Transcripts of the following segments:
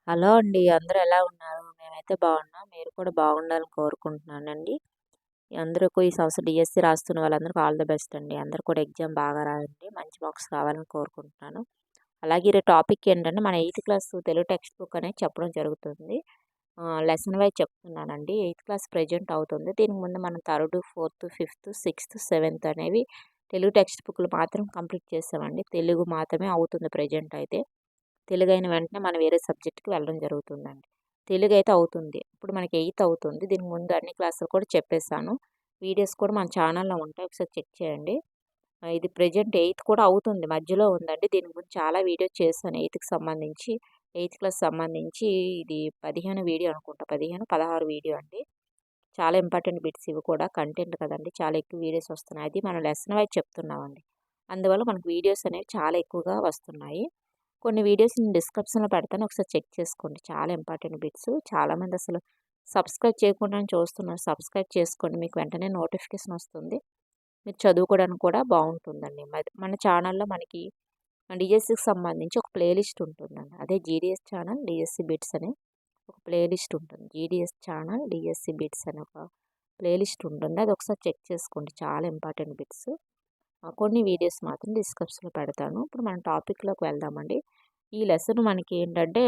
Hello అండి. అందరూ ఎలా ఉన్నారు? మేమైతే బాగున్నాం. మీరు కూడా బాగుండాలని కోరుకుంటున్నానండి. అందరికి ఈ సంవత్సరం డీఎస్సీ రాస్తున్న వాళ్ళందరికీ ఆల్ ది బెస్ట్ అండి. అందరూ కూడా ఎగ్జామ్ బాగా రాయండి. మంచి మార్క్స్ రావాలని కోరుకుంటున్నాను. అలాగే ఈరోజు టాపిక్ ఏంటంటే మన eighth class Telugu text book అనేది చెప్పడం జరుగుతుంది. లెసన్ వైజ్ చెప్తున్నానండి. 8థ్ క్లాస్ ప్రెజెంట్ అవుతుంది. దీనికి ముందు మనం third, fourth, fifth, sixth, seventh అనేవి తెలుగు టెక్స్ట్ బుక్లు మాత్రం కంప్లీట్ చేసామండి. తెలుగు మాత్రమే అవుతుంది ప్రెజెంట్ అయితే. తెలుగు అయిన వెంటనే మనం వేరే సబ్జెక్ట్‌కి వెళ్ళడం జరుగుతుందండి. తెలుగు అయితే అవుతుంది. ఇప్పుడు మనకి 8థ్ అవుతుంది. దీనికి ముందు అన్ని క్లాసులు కూడా చెప్పేసాను. వీడియోస్ కూడా మన ఛానల్‌లో ఉంటాయి. ఒకసారి చెక్ చేయండి. ఇది ప్రెజెంట్ 8థ్ కూడా అవుతుంది. మధ్యలో ఉందండి. దీని గురించి చాలా వీడియోస్ చేశాను 8థ్‌కి సంబంధించి. 8థ్ క్లాస్ సంబంధించి ఇది 15 వీడియో అనుకుంటా. 15, 16 వీడియో అండి. చాలా ఇంపార్టెంట్ బిట్స్ ఇవి కూడా. కంటెంట్ కదండీ! చాలా ఎక్కువ వీడియోస్ వస్తున్నాయి. అది మనం లెసన్ వైస్ చెప్తున్నామండి. అందువల్ల మనకు వీడియోస్ అనేవి చాలా ఎక్కువగా వస్తున్నాయి. కొన్ని వీడియోస్ నేను డిస్క్రిప్షన్‌లో పెడతాను. ఒకసారి చెక్ చేసుకోండి. చాలా ఇంపార్టెంట్ బిట్స్. చాలామంది అసలు సబ్స్క్రైబ్ చేయకుండానే చూస్తున్నారు. సబ్స్క్రైబ్ చేసుకోండి. మీకు వెంటనే నోటిఫికేషన్ వస్తుంది. మీరు చదువుకోవడానికి కూడా బాగుంటుందండి. మన ఛానల్‌లో మనకి డీఎస్సీకి సంబంధించి ఒక ప్లేలిస్ట్ ఉంటుందండి. అదే జీడీఎస్ ఛానల్ డీఎస్సీ బిట్స్ అని ఒక ప్లేలిస్ట్ ఉంటుంది. జీడీఎస్ ఛానల్ డీఎస్సీ బిట్స్ అని ఒక ప్లేలిస్ట్ ఉంటుంది. అది ఒకసారి చెక్ చేసుకోండి. చాలా ఇంపార్టెంట్ బిట్స్. కొన్ని వీడియోస్ మాత్రం డిస్క్రిప్షన్‌లో పెడతాను. ఇప్పుడు మన టాపిక్‌లోకి వెళ్దామండి. ఈ లెసన్ మనకి ఏంటంటే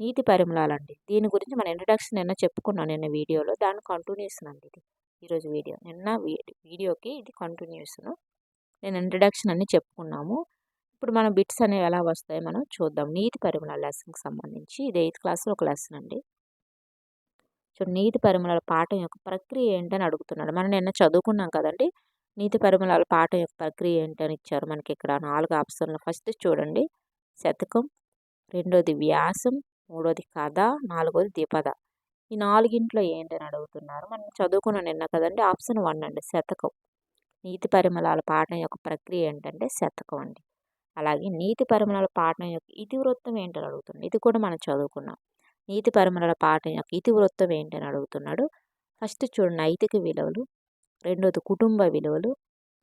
నీతి పరిమళాలండి. దీని గురించి మన ఇంట్రడక్షన్ నిన్న చెప్పుకున్నాను నిన్న వీడియోలో. దాని కంటిన్యూషన్ అండి ఇది. ఈరోజు వీడియో. నిన్న వీడియోకి ఇది కంటిన్యూషను. నేను ఇంట్రడక్షన్ అన్నీ చెప్పుకున్నాము. ఇప్పుడు మన బిట్స్ అనేవి ఎలా వస్తాయో మనం చూద్దాం. నీతి పరిమళాల లెసన్‌కి సంబంధించి ఇది 8థ్ క్లాస్‌లో ఒక లెసన్ అండి. నీతి పరిమళాల పాఠం యొక్క ప్రక్రియ ఏంటని అడుగుతున్నాడు. మనం నిన్న చదువుకున్నాం కదండీ! నీతి పరిమళాల పాఠం యొక్క ప్రక్రియ ఏంటని ఇచ్చారు మనకి ఇక్కడ 4 ఆప్షన్లు. ఫస్ట్ చూడండి శతకం, రెండోది వ్యాసం, మూడోది కథ, నాలుగోది ద్విపద. ఈ నాలుగింట్లో ఏంటని అడుగుతున్నారు. మనం చదువుకున్నాం నిన్న కదండీ! ఆప్షన్ 1 అండి శతకం. నీతి పరిమళాల పాఠం యొక్క ప్రక్రియ ఏంటంటే శతకం అండి. అలాగే నీతి పరిమళాల పాఠం యొక్క ఇతివృత్తం ఏంటని అడుగుతున్నాడు. ఇది కూడా మనం చదువుకున్నాం. నీతి పరిమళాల పాఠం యొక్క ఇతివృత్తం ఏంటని అడుగుతున్నాడు. ఫస్ట్ చూడండి నైతిక విలువలు, రెండోది కుటుంబ విలువలు,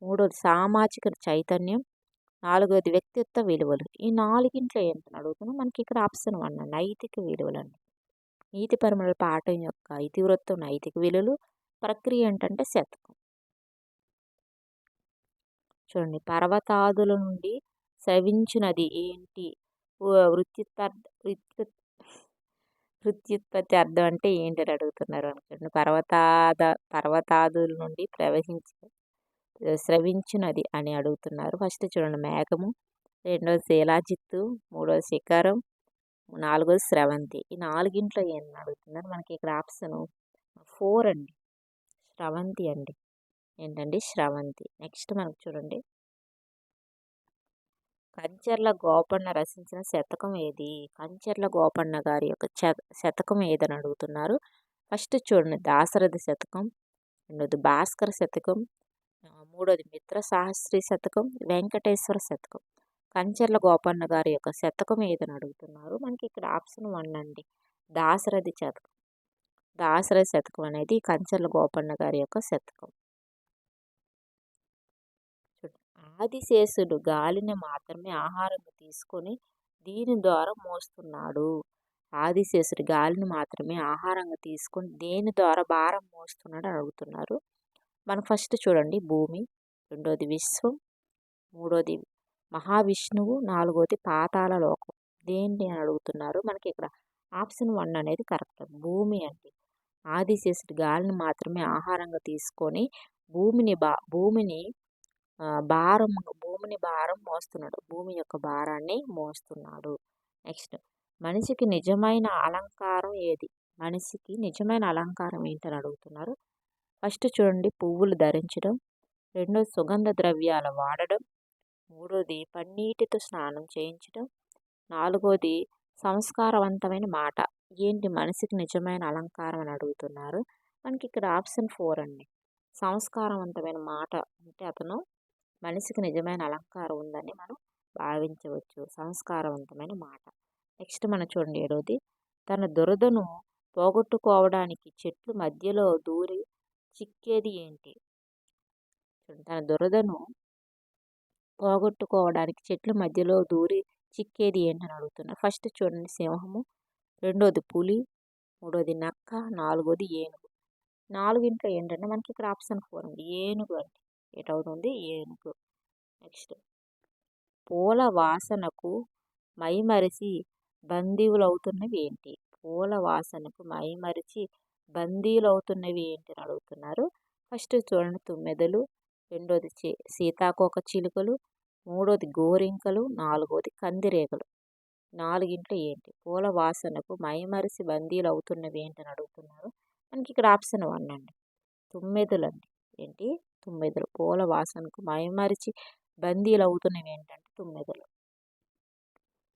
మూడోది సామాజిక చైతన్యం, నాలుగోది వ్యక్తిత్వ విలువలు. ఈ నాలుగింట్లో ఏంటని అడుగుతున్నాం. మనకి ఇక్కడ ఆప్షన్ 1 నైతిక విలువలండి. నీతి పరిమళాల పాఠం యొక్క ఇతివృత్తం నైతిక విలువలు, ప్రక్రియ ఏంటంటే శతకం. చూడండి పర్వతాదుల నుండి స్రవించినది ఏంటి? వృత్యుత్పత్తి వృత్యుత్పత్తి అర్థం అంటే ఏంటని అడుగుతున్నారు అనుకోండి. పర్వతాదుల నుండి స్రవించినది అని అడుగుతున్నారు. ఫస్ట్ చూడండి మేఘము, రెండోది శిలాజిత్తు, మూడోది శిఖరం, నాలుగోది స్రవంతి. ఈ నాలుగింట్లో ఏంటని అడుగుతున్నారు. మనకి ఇక్కడ ఆప్షన్ 4 అండి. స్రవంతి అండి. ఏంటండి స్రవంతి. నెక్స్ట్ మనకు చూడండి కంచర్ల గోపన్న రచించిన శతకం ఏది? కంచర్ల గోపన్న గారి యొక్క శతకం ఏదని అడుగుతున్నారు. ఫస్ట్ చూడండి దాశరథి శతకం, రెండోది భాస్కర శతకం, మూడోది మిత్ర సాహస్రి శతకం, వెంకటేశ్వర శతకం. కంచర్ల గోపన్న గారి యొక్క శతకం ఏదని అడుగుతున్నారు. మనకి ఇక్కడ ఆప్షన్ 1 అండి దాశరథి శతకం. దాశరథి శతకం అనేది కంచర్ల గోపన్న గారి యొక్క శతకం. ఆదిశేషుడు గాలిని మాత్రమే ఆహారంగా తీసుకొని దీని ద్వారా మోస్తున్నాడు. ఆదిశేషుడు గాలిని మాత్రమే ఆహారంగా తీసుకొని దేని ద్వారా భారం మోస్తున్నాడు అని అడుగుతున్నారు. మనం ఫస్ట్ చూడండి భూమి, రెండోది విశ్వం, మూడోది మహావిష్ణువు, నాలుగోది పాతాళ లోకం. దేన్ని అని అడుగుతున్నారు. మనకి ఇక్కడ ఆప్షన్ 1 అనేది కరెక్ట్. భూమి అండి. ఆదిశేషుడు గాలిని మాత్రమే ఆహారంగా తీసుకొని భూమిని భూమిని భారం మోస్తున్నాడు. భూమి యొక్క భారాన్ని మోస్తున్నాడు. నెక్స్ట్ మనిషికి నిజమైన అలంకారం ఏది? మనిషికి నిజమైన అలంకారం ఏంటని అడుగుతున్నారు. ఫస్ట్ చూడండి పువ్వులు ధరించడం, రెండోది సుగంధ ద్రవ్యాలు వాడడం, మూడోది పన్నీటితో స్నానం చేయించడం, నాలుగోది సంస్కారవంతమైన మాట. ఏంటి మనిషికి నిజమైన అలంకారం అని అడుగుతున్నారు. మనకి ఇక్కడ ఆప్షన్ 4 అండి సంస్కారవంతమైన మాట. అంటే అతను మనిషికి నిజమైన అలంకారం ఉందని మనం భావించవచ్చు. సంస్కారవంతమైన మాట. నెక్స్ట్ మనం చూడండి ఏడోది తన దురదను పోగొట్టుకోవడానికి చెట్లు మధ్యలో దూరి చిక్కేది ఏంటి? తన దురదను పోగొట్టుకోవడానికి చెట్ల మధ్యలో దూరి చిక్కేది ఏంటని అడుగుతున్నారు. ఫస్ట్ చూడండి సింహము, రెండోది పులి, మూడోది నక్క, నాలుగోది ఏనుగు. నాలుగింట్లో ఏంటంటే మనకి ఇక్కడ ఆప్షన్ 4 అండి. ఏనుగు అండి. ఏటవుతుంది? ఏనుగు. నెక్స్ట్ పూల వాసనకు మైమరిచి బందీవులవుతున్నవి ఏంటి? పూల వాసనకు మైమరిచి బందీలవుతున్నవి ఏంటి అని అడుగుతున్నారు. ఫస్ట్ చూడండి తుమ్మెదలు, రెండోది సీతాకోక చిలుకలు, మూడోది గోరింకలు, నాలుగోది కందిరీగలు. నాలుగింట్లో ఏంటి? పూల వాసనకు మైమరిచి బందీలు అవుతున్నవి ఏంటి అని అడుగుతున్నారు. మనకి ఇక్కడ ఆప్షన్ 1 అండి. తుమ్మెదలు అండి. ఏంటి? తుమ్మెదలు. పూల వాసనకు మైమరిచి బందీలు అవుతున్నవి ఏంటంటే తుమ్మెదలు.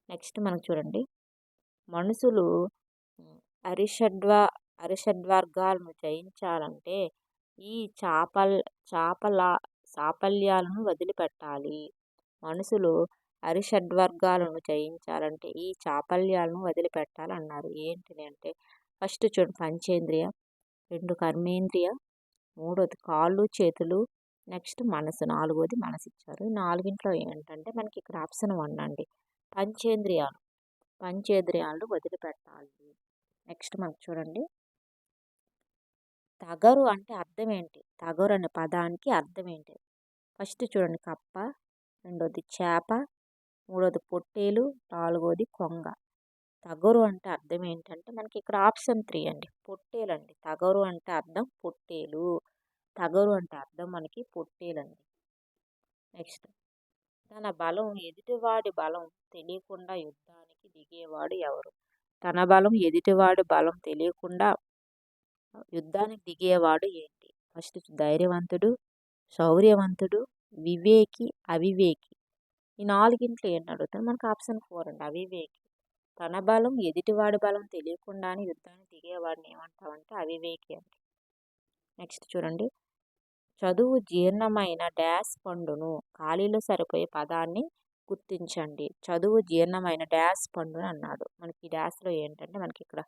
నెక్స్ట్ మనకు చూడండి, మనుషులు అరిషడ్వర్గాలను జయించాలంటే ఈ చాపల్యాలను వదిలిపెట్టాలి. మనుషులు అరిషడ్వర్గాలను జయించాలంటే ఈ చాపల్యాలను వదిలిపెట్టాలి అన్నారు. ఏంటిది అంటే ఫస్ట్ చూడండి పంచేంద్రియ, 2 కర్మేంద్రియ, మూడోది కాళ్ళు చేతులు, నెక్స్ట్ మనసు, నాలుగోది మనసు ఇచ్చారు. ఈ నాలుగింట్లో ఏంటంటే మనకి ఇక్కడ ఆప్షన్ 1 అండి. పంచేంద్రియాలను వదిలిపెట్టాలి. నెక్స్ట్ మనకు చూడండి, తగరు అంటే అర్థం ఏంటి? తగరు అనే పదానికి అర్థం ఏంటి? ఫస్ట్ చూడండి కప్ప, రెండోది చేప, మూడోది పొట్టేలు, నాలుగోది కొంగ. తగరు అంటే అర్థం ఏంటంటే మనకి ఇక్కడ ఆప్షన్ 3 అండి. పొట్టేలు అండి. తగరు అంటే అర్థం పొట్టేలు. తగరు అంటే అర్థం మనకి పొట్టేలండి. నెక్స్ట్ తన బలం ఎదుటివాడి బలం తెలియకుండా యుద్ధానికి దిగేవాడు ఎవరు? తన బలం ఎదుటివాడి బలం తెలియకుండా యుద్ధానికి దిగేవాడు ఏంటి? ఫస్ట్ ధైర్యవంతుడు, శౌర్యవంతుడు, వివేకి, అవివేకి. ఈ నాలుగింట్లో ఏంటి అడుగుతారు? మనకు ఆప్షన్ 4 అండి. అవివేకి. తన బలం ఎదుటివాడి బలం తెలియకుండానే యుద్ధానికి దిగేవాడిని ఏమంటామంటే అవివేకి అండి. నెక్స్ట్ చూడండి, చదువు జీర్ణమైన డాష్ పండును. ఖాళీలో సరిపోయే పదాన్ని గుర్తించండి. చదువు జీర్ణమైన డాష్ పండును అన్నాడు. మనకి ఈ డాష్లో ఏంటంటే మనకి ఇక్కడ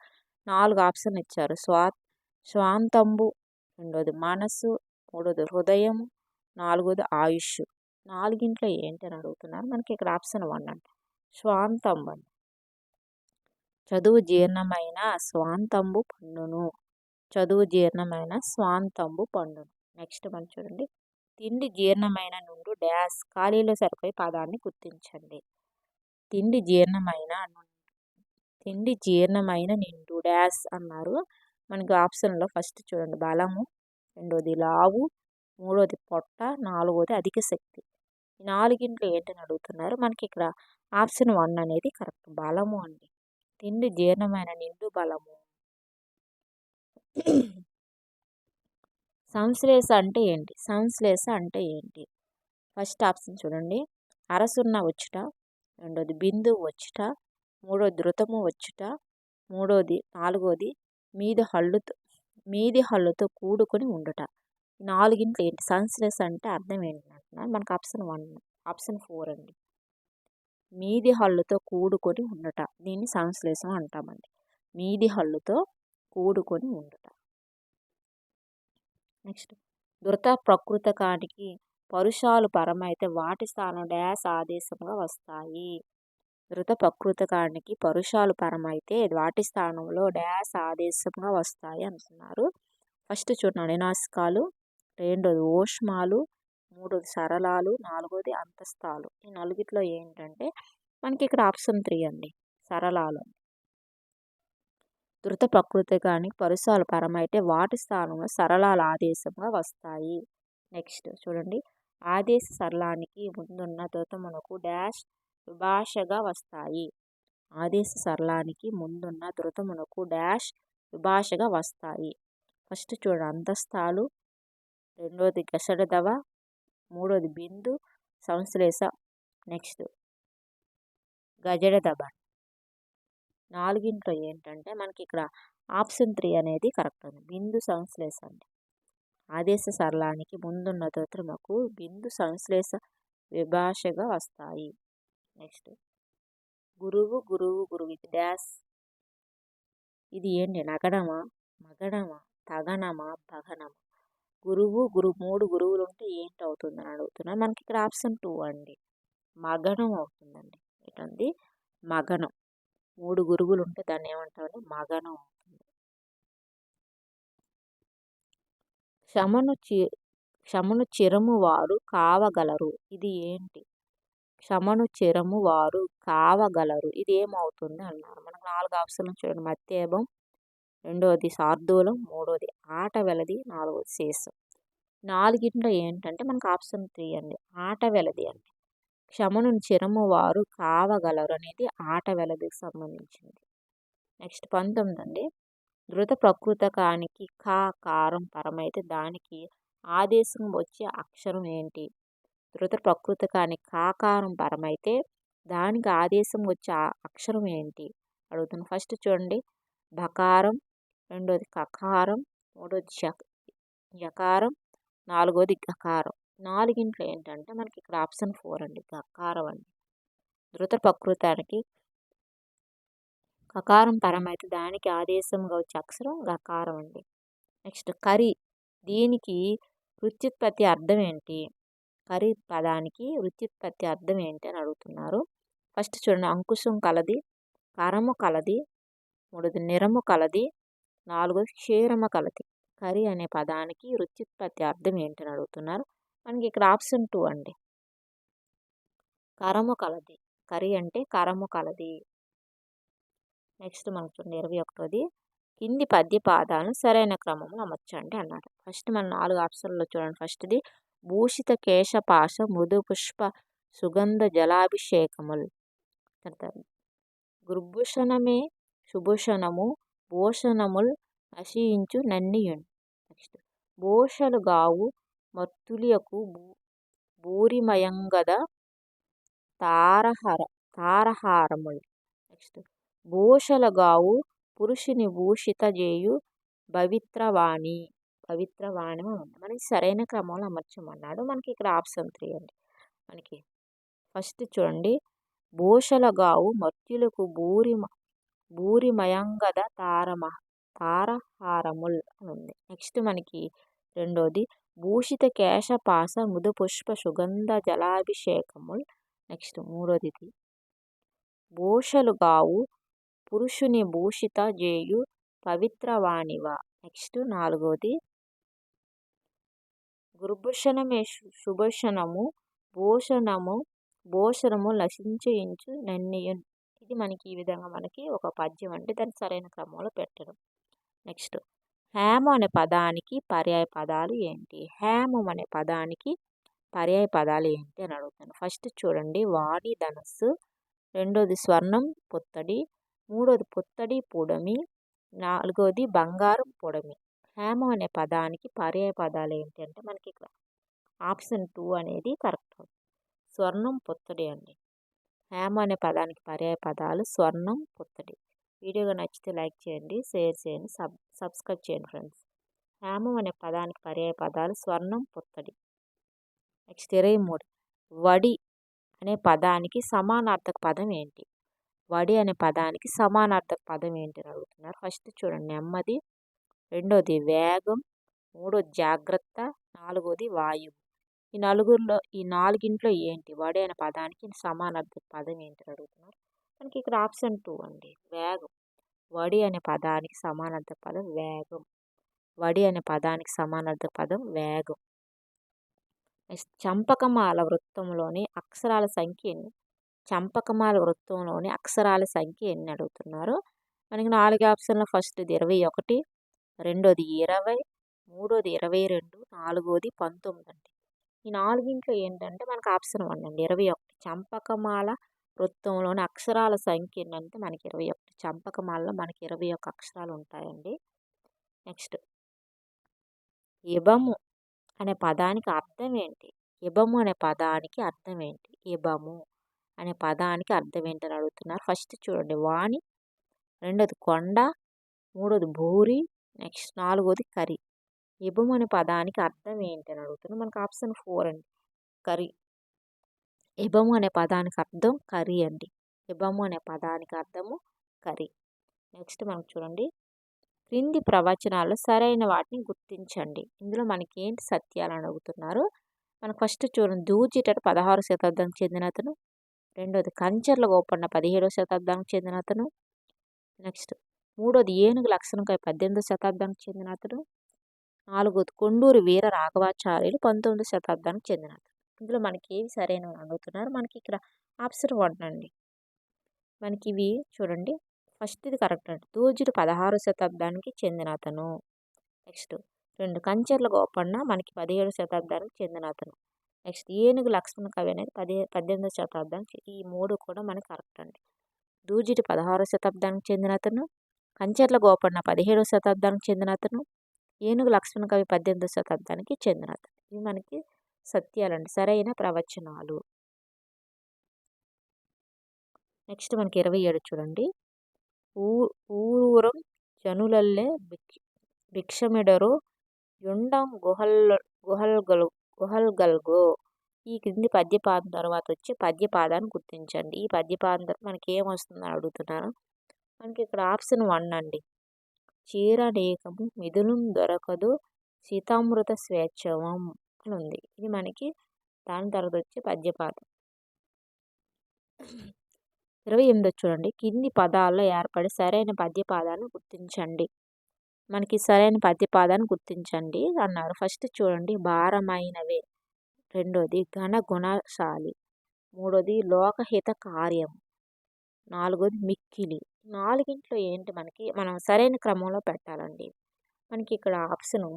4 ఆప్షన్ ఇచ్చారు. స్వాంతంబు, రెండోది మనసు, మూడోది హృదయం, నాలుగోది ఆయుష్. నాలుగింట్లో ఏంటి అని అడుగుతున్నారు. మనకి ఇక్కడ ఆప్షన్ 1 అండి. స్వాంతంబు అండి. చదువు జీర్ణమైన స్వాంతంబు పండును. చదువు జీర్ణమైన స్వాంతంబు పండును. నెక్స్ట్ మనం చూడండి, తిండి జీర్ణమైన నుండి డాష్. ఖాళీలో సరిపోయే పదాన్ని గుర్తించండి. తిండి జీర్ణమైన నిండు డాష్ అన్నారు. మనకి ఆప్షన్లో ఫస్ట్ చూడండి బలము, రెండోది లావు, మూడోది పొట్ట, నాలుగోది అధిక శక్తి. ఈ నాలుగింట్లో ఏంటని అడుగుతున్నారు. మనకి ఇక్కడ ఆప్షన్ 1 అనేది కరెక్ట్. బలము అండి. తిండి జీర్ణమైన నిండు బలము. సంశ్లేష అంటే ఏంటి? సంశ్లేష అంటే ఏంటి? ఫస్ట్ ఆప్షన్ చూడండి, అరసున్న వచ్చుట, రెండోది బిందువు వచ్చుట, మూడోది ధృతము వచ్చుట, నాలుగోది మీది హల్లుతో కూడుకొని ఉండుట. నాలుగింట్లో ఏంటి? సంశ్లేష అంటే అర్థం ఏంటి అంటున్నారు. మనకు ఆప్షన్ 4 అండి. మీది హల్లుతో కూడుకొని ఉండుట. దీన్ని సంశ్లేషం అంటామండి. మీది హల్లుతో కూడుకొని ఉండుట. నెక్స్ట్ ధృత ప్రకృతకానికి పరుషాలు పరమైతే వాటి స్థానం డాష్ ఆదేశంగా వస్తాయి. ధృత ప్రకృతకానికి పరుషాలు పరమైతే వాటి స్థానంలో డాష్ ఆదేశంగా వస్తాయి అంటున్నారు. ఫస్ట్ చూడండి అనినాసికాలు, రెండోది ఓష్మాలు, మూడోది సరళాలు, నాలుగోది అంతస్తాలు. ఈ నలుగిట్లో ఏంటంటే మనకి ఇక్కడ ఆప్షన్ 3 అండి. సరళాలు. ధృత ప్రకృతికానికి పరుషాలు పరమైతే వాటి స్థానంలో సరళాలు ఆదేశంగా వస్తాయి. నెక్స్ట్ చూడండి, ఆదేశ సరళానికి ముందున్న ధృతమునకు డాష్ విభాషగా వస్తాయి. ఆదేశ సరళానికి ముందున్న ధృతమునకు డాష్ విభాషగా వస్తాయి. ఫస్ట్ చూడండి అంతస్తాలు, రెండోది గసడదవ, మూడోది బిందు సంశ్లేష, నెక్స్ట్ గజడదబ. నాలుగింట్లో ఏంటంటే మనకి ఇక్కడ ఆప్షన్ 3 అనేది కరెక్ట్ అండి. బిందు సంశ్లేష అండి. ఆదేశ సరళానికి ముందున్న ధృతమునకు బిందు సంశ్లేష విభాషగా వస్తాయి. నెక్స్ట్ గురువు ఇది డాష్. ఇది ఏంటి? నగడమా, మగడమా, తగనమా, భగనమా? గురువు 3 గురువులు ఉంటే ఏంటి అవుతుందని అడుగుతున్నారు. మనకి ఇక్కడ ఆప్షన్ 2 అండి. మగనం అవుతుందండి. ఏంటండి? మగనం. 3 గురుగులు ఉంటే దాన్ని ఏమంటామంటే మగనం అవుతుంది. క్షమను చిరము వారు కావగలరు. ఇది ఏంటి? క్షమను చిరము వారు కావగలరు. ఇది ఏమవుతుంది అన్నారు. మనకు 4 ఆప్షన్లు చూడండి. మత్తేబం, రెండోది శార్దూలం, మూడోది ఆట వెలది, నాలుగోది శేషం. 4గిట్లో ఏంటంటే మనకు ఆప్షన్ 3 అండి. ఆట వెలది అండి. క్షమను చిరము వారు కావగలరు అనేది ఆట వెలదికి సంబంధించింది. నెక్స్ట్ 19 అండి. ధృత ప్రకృతకానికి కారం పరమైతే దానికి ఆదేశం వచ్చే అక్షరం ఏంటి? ధృత ప్రకృతకానికి కాకారం పరమైతే దానికి ఆదేశం వచ్చే అక్షరం ఏంటి అడుగుతాను. ఫస్ట్ చూడండి, బకారం, రెండోది కకారం, మూడోది యకారం, నాలుగోది గకారం. 4గిట్లో ఏంటంటే మనకి ఇక్కడ ఆప్షన్ 4 అండి, గకారం అండి. ధృత ప్రకృతానికి కకారం పరమైతే దానికి ఆదేశంగా వచ్చే అక్షరం గకారం అండి. నెక్స్ట్ కరి, దీనికి వృత్యుత్పత్తి అర్థం ఏంటి? కరి పదానికి వృత్యుత్పత్తి అర్థం ఏంటి అని అడుగుతున్నారు. ఫస్ట్ చూడండి, అంకుశం కలది, కరము కలది, మూడోది నిరము కలది, నాలుగోది క్షీరమ కలది. కరి అనే పదానికి వృత్యుత్పత్తి అర్థం ఏంటి అని అడుగుతున్నారు. మనకి ఇక్కడ ఆప్షన్ 2 అండి, కరము కలది. కరి అంటే కరము కలది. నెక్స్ట్ మనకు చూడండి 21ది, కింది పద్య పాదాలను సరైన క్రమంలో అమర్చండి అన్నాడు. ఫస్ట్ మన 4 ఆప్షన్లో చూడండి. ఫస్ట్ది భూషిత కేశపాశ మృదు పుష్ప సుగంధ జలాభిషేకముల్. గుర్భూషణమే సుభూషణము భూషణముల్ నశించు నన్నియున్. నెక్స్ట్ భూషలు గావు మర్తులియకు భూరిమయంగద తారహారముల్. నెక్స్ట్ భూషలగావు పురుషుని భూషిత చేయు పవిత్రవాణి. ఉంది. మనకి సరైన క్రమంలో అమర్చమన్నాడు. మనకి ఇక్కడ ఆప్షన్ 3 అండి. మనకి ఫస్ట్ చూడండి, భూషలగావు మర్త్యులకు భూరిమయంగద తారహారముల్ అని ఉంది. నెక్స్ట్ మనకి రెండోది భూషిత కేశపాశ మృదు పుష్ప సుగంధ జలాభిషేకముల్. నెక్స్ట్ మూడోది భూషలుగావు పురుషుని భూషిత జేయు పవిత్రవాణివ. నెక్స్ట్ 4వది గుర్భూషణమే సుభూషణము భూషణము నశించయించు నన్నియున్. ఇది మనకి ఈ విధంగా మనకి ఒక పద్యం అంటే దాన్ని సరైన క్రమంలో పెట్టడం. నెక్స్ట్ హేమ అనే పదానికి పర్యాయ పదాలు ఏంటి? హేమం అనే పదానికి పర్యాయ పదాలు ఏంటి అని అడుగుతాను. ఫస్ట్ చూడండి, వాణి ధనస్సు, రెండోది స్వర్ణం పుత్తడి, మూడోది పుత్తడి పుడమి, నాలుగోది బంగారం పొడమి. హేమం అనే పదానికి పర్యాయ పదాలు ఏంటి అంటే మనకి ఇక్కడ ఆప్షన్ 2 అనేది కరెక్ట్. స్వర్ణం పుత్తడి అండి. హేమ అనే పదానికి పర్యాయ పదాలు స్వర్ణం పుత్తడి. వీడియోగా నచ్చితే లైక్ చేయండి, షేర్ చేయండి, సబ్స్క్రైబ్ చేయండి ఫ్రెండ్స్. హేమం అనే పదానికి పర్యాయ పదాలు స్వర్ణం పుత్తడి. నెక్స్ట్ 23, వడి అనే పదానికి సమానార్థక పదం ఏంటి? వడి అనే పదానికి సమానార్థక పదం ఏంటి అని అడుగుతున్నారు. ఫస్ట్ చూడండి, నెమ్మది, రెండోది వేగం, మూడోది జాగ్రత్త, నాలుగోది వాయువు. ఈ నాలుగింట్లో ఏంటి వడి అనే పదానికి సమానార్థక పదం ఏంటి అని అడుగుతున్నారు. మనకి ఇక్కడ ఆప్షన్ 2 అండి, వేగం. వడి అనే పదానికి సమానార్థక పదం వేగం. వడి అనే పదానికి సమానార్థక పదం వేగం. చంపకమాల వృత్తంలోని అక్షరాల సంఖ్య ఎన్ని? చంపకమాల వృత్తంలోని అక్షరాల సంఖ్య ఎన్ని అడుగుతున్నారు. మనకి 4 ఆప్షన్లో ఫస్ట్ది 21, రెండోది 20, మూడోది 22, నాలుగోది 19 అండి. ఈ నాలుగింట్లో ఏంటంటే మనకు ఆప్షన్ 1 అండి, 21. చంపకమాల వృత్తంలోని అక్షరాల సంఖ్య ఏంటంటే మనకి 21. చంపకమాలలో మనకి 21 అక్షరాలు ఉంటాయండి. నెక్స్ట్ ఇబము అనే పదానికి అర్థం ఏంటి? ఇబము అనే పదానికి అర్థం ఏంటి? ఇబము అనే పదానికి అర్థం ఏంటని అడుగుతున్నారు. ఫస్ట్ చూడండి, వాణి, రెండోది కొండ, మూడోది భూరి, నెక్స్ట్ నాలుగోది కరి. ఇబము అనే పదానికి అర్థం ఏంటి అని అడుగుతున్నారు. మనకు ఆప్షన్ 4 అండి, కరి. ఇబము అనే పదానికి అర్థం కరి అండి. ఇబము అనే పదానికి అర్థము కరి. నెక్స్ట్ మనకు చూడండి, క్రింది ప్రవచనాల్లో సరైన వాటిని గుర్తించండి. ఇందులో మనకి ఏంటి సత్యాలు అని అడుగుతున్నారు. మనకు ఫస్ట్ చూడండి, దూజిట 16వ శతాబ్దానికి చెందిన అతను, రెండోది కంచర్ల గోపన్న 17వ శతాబ్దానికి చెందిన అతను, నెక్స్ట్ మూడోది ఏనుగు లక్షణంకవి 18వ శతాబ్దానికి చెందిన అతడు. నాలుగోది కొండూరి వీర రాఘవాచార్యులు 19వ శతాబ్దానికి చెందిన అతడు. ఇందులో మనకి ఏవి సరైన అడుగుతున్నారు. మనకి ఇక్కడ ఆప్షన్ 1 అండి. మనకి ఇవి చూడండి. ఫస్ట్ ఇది కరెక్ట్ అండి. దూజిడి 16వ శతాబ్దానికి చెందిన అతను. నెక్స్ట్ 2 కంచెర్ల గోపన్న మనకి 17వ శతాబ్దానికి చెందిన అతను. నెక్స్ట్ ఏనుగు లక్ష్మణ కవి అనేది 18వ శతాబ్దానికి. ఈ 3 కూడా మనకి కరెక్ట్ అండి. దూజిడి 16వ శతాబ్దానికి చెందిన అతను, కంచెర్ల గోపన్న 17వ శతాబ్దానికి చెందిన అతను, ఏనుగు లక్ష్మణ కవి 18వ శతాబ్దానికి చెందిన అతను. ఇవి మనకి సత్యాలండి, సరైన ప్రవచనాలు. నెక్స్ట్ మనకి 27 చూడండి. ఊరూరం జనులల్లే భిక్షమిడరో యుండం గుహల్గల్గో. ఈ క్రింది పద్యపాదం తర్వాత వచ్చి పద్యపాదాన్ని గుర్తించండి. ఈ పద్యపాదం తర్వాత మనకి ఏమొస్తుందని అడుగుతున్నారు. మనకి ఇక్కడ ఆప్షన్ 1 అండి. చీరనేకము మిథునం దొరకదు సీతామృత స్వేచ్ఛవం అని ఉంది. ఇది మనకి దాని తర్వాత వచ్చి పద్యపాదం. 28 చూడండి. కింది పదాల్లో ఏర్పడి సరైన పద్యపాదాన్ని గుర్తించండి. మనకి సరైన పద్యపాదాన్ని గుర్తించండి అన్నారు. ఫస్ట్ చూడండి, భారమైనవే. రెండోది ఘన గుణశాలి. మూడోది లోకహిత కార్యం. నాలుగోది మిక్కిలి. నాలుగింట్లో ఏంటి మనకి మనం సరైన క్రమంలో పెట్టాలండి. మనకి ఇక్కడ ఆప్షన్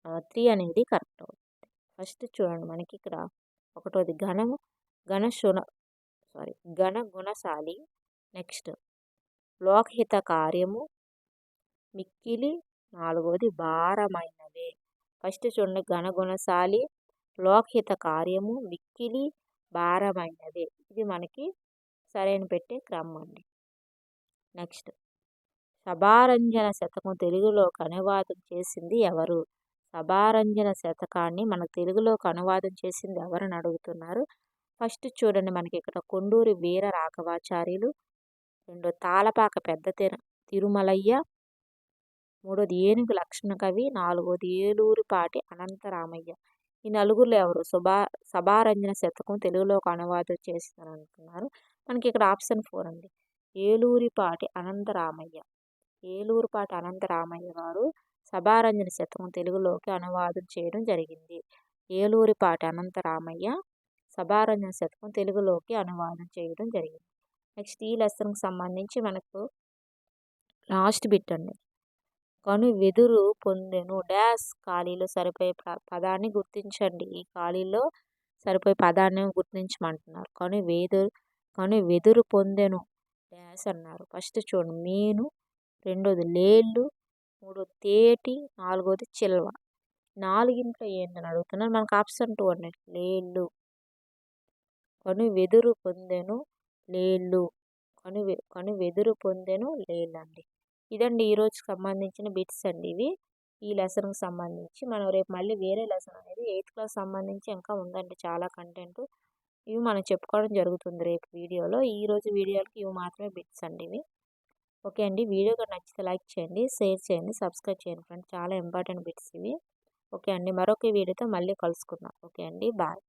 3 అనేది కరెక్ట్ అవుతుంది. ఫస్ట్ చూడండి, మనకి ఇక్కడ ఒకటోది ఘన గుణశాలి. నెక్స్ట్ లోకహిత కార్యము, మిక్కిలి, నాలుగోది భారమైనవే. ఫస్ట్ చూడండి, ఘనగుణశాలి, లోకహిత కార్యము, మిక్కిలి, భారమైనవే. ఇది మనకి సరైన పెట్టే క్రమం అండి. నెక్స్ట్ సభారంజన శతకం తెలుగులోకి అనువాదం చేసింది ఎవరు? సభారంజన శతకాన్ని మన తెలుగులోకి అనువాదం చేసింది ఎవరని అడుగుతున్నారు. ఫస్ట్ చూడండి, మనకి ఇక్కడ కొండూరి వీర రాఘవాచార్యులు, రెండో తాళపాక పెద్ద తిరుమలయ్య, మూడోది ఏనుగు లక్ష్మణ కవి, నాలుగోది ఏలూరిపాటి అనంతరామయ్య. ఈ నలుగురులో ఎవరు సభారంజన శతకం తెలుగులోకి అనువాదం చేసిందని అంటున్నారు. మనకి ఇక్కడ ఆప్షన్ 4 అండి. ఏలూరిపాటి అనంతరామయ్య. ఏలూరిపాటి అనంతరామయ్య గారు సభారంజన శతకం తెలుగులోకి అనువాదం చేయడం జరిగింది. ఏలూరిపాటి అనంతరామయ్య సభారంజన శతకం తెలుగులోకి అనువాదం చేయడం జరిగింది. నెక్స్ట్ ఈ లెసన్కి సంబంధించి మనకు లాస్ట్ బిట్ అండి. కను వెదురు పొందెను డాష్ ఖాళీలో సరిపోయే పదాన్ని గుర్తించండి. ఈ ఖాళీలో సరిపోయే పదాన్ని గుర్తించమంటున్నారు. కను వెదురు పొందెను డాష్ అన్నారు. ఫస్ట్ చూడండి, మీను, రెండోది లేళ్ళు, మూడోది తేటి, నాలుగోది చిల్వ. నాలుగింట్లో ఏంటని అడుగుతున్నారు. మనకు ఆప్షన్ 2 అండి, లేళ్ళు. కను వెదురు పొందెను లేళ్ళు. కను వెదురు పొందెను లేళ్ళు అండి. ఇదండి ఈరోజుకి సంబంధించిన బిట్స్ అండి ఇవి. ఈ లెసన్కి సంబంధించి మనం రేపు మళ్ళీ వేరే లెసన్ అనేది 8th క్లాస్ సంబంధించి ఇంకా ఉందండి చాలా కంటెంట్. ఇవి మనం చెప్పుకోవడం జరుగుతుంది రేపు వీడియోలో. ఈరోజు వీడియోలకి ఇవి మాత్రమే బిట్స్ అండి ఇవి. ఓకే అండి, వీడియో కూడా నచ్చితే లైక్ చేయండి, షేర్ చేయండి, సబ్స్క్రైబ్ చేయండి ఫ్రెండ్స్. చాలా ఇంపార్టెంట్ బిట్స్ ఇవి. ఓకే అండి, మరొక వీడియోతో మళ్ళీ కలుసుకుందాం. ఓకే అండి, బాయ్.